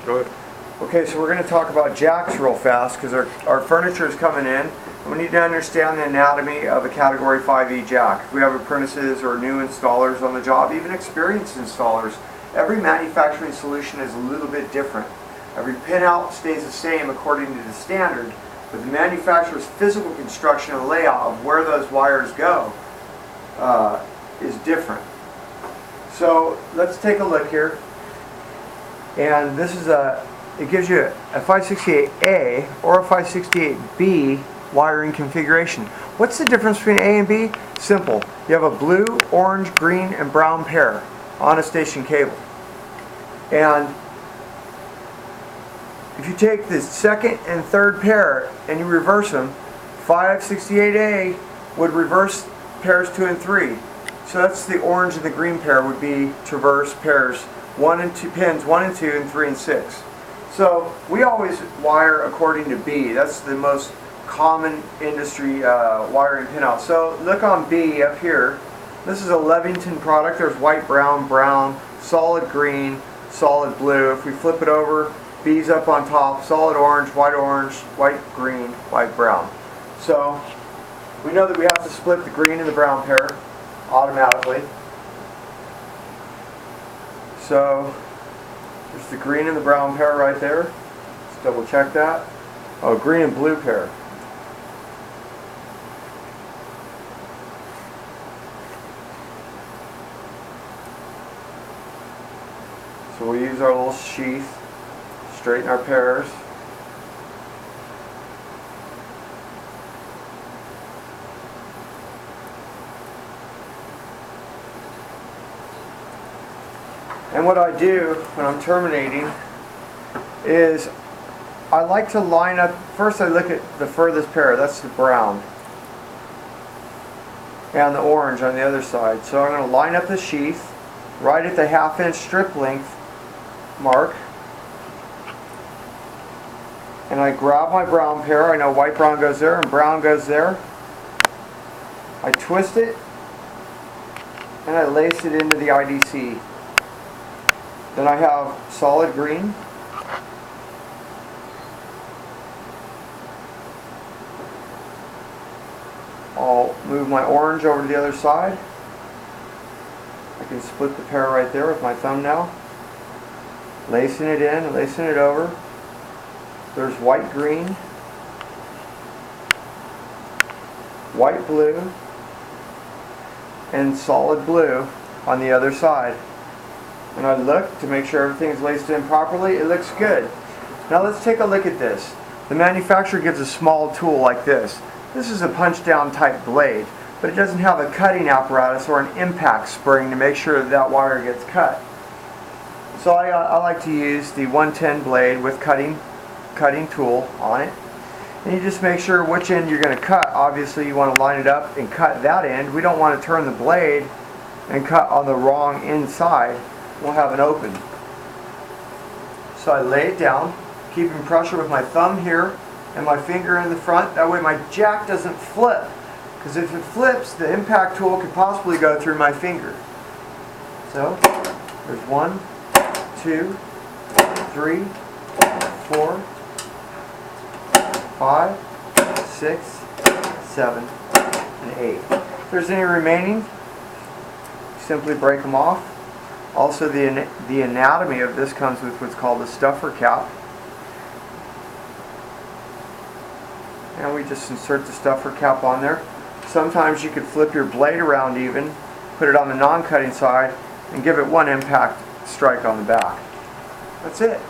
Go ahead. Okay, so we're going to talk about jacks real fast because our furniture is coming in. And we need to understand the anatomy of a Category 5E jack. If we have apprentices or new installers on the job, even experienced installers, every manufacturing solution is a little bit different. Every pinout stays the same according to the standard, but the manufacturer's physical construction and layout of where those wires go is different. So let's take a look here. And this is it gives you a 568A or a 568B wiring configuration. What's the difference between A and B? Simple. You have a blue, orange, green, and brown pair on a station cable. And if you take the second and third pair and you reverse them, 568A would reverse pairs 2 and 3. So that's the orange and the green pair would be traverse pairs 1 and 2, pins 1 and 2 and 3 and 6. So we always wire according to B. That's the most common industry wiring pinout. So look on B up here. This is a Levington product. There's white, brown, brown, solid green, solid blue. If we flip it over, B's up on top, solid orange, white green, white brown. So we know that we have to split the green and the brown pair automatically. So there's the green and the brown pair right there. Let's double check that. Oh, green and blue pair. So we'll use our little sheath, straighten our pairs. And what I do when I'm terminating is I like to line up, first I look at the furthest pair, that's the brown, and the orange on the other side. So I'm going to line up the sheath right at the 1/2 inch strip length mark, and I grab my brown pair. I know white brown goes there and brown goes there. I twist it and I lace it into the IDC. Then I have solid green, I'll move my orange over to the other side. I can split the pair right there with my thumbnail, lacing it in and lacing it over. There's white green, white blue, and solid blue on the other side. And I look to make sure everything's laced in properly. It looks good. Now let's take a look at this. The manufacturer gives a small tool like this. This is a punch down type blade, but it doesn't have a cutting apparatus or an impact spring to make sure that that wire gets cut. So I like to use the 110 blade with cutting tool on it. And you just make sure which end you're going to cut. Obviously you want to line it up and cut that end. We don't want to turn the blade and cut on the wrong inside. We'll have an open. So I lay it down, keeping pressure with my thumb here and my finger in the front. That way my jack doesn't flip. Because if it flips, the impact tool could possibly go through my finger. So there's 1, 2, 3, 4, 5, 6, 7, and 8. If there's any remaining, simply break them off. Also, the anatomy of this comes with what's called a stuffer cap. And we just insert the stuffer cap on there. Sometimes you could flip your blade around even, put it on the non-cutting side, and give it one impact strike on the back. That's it.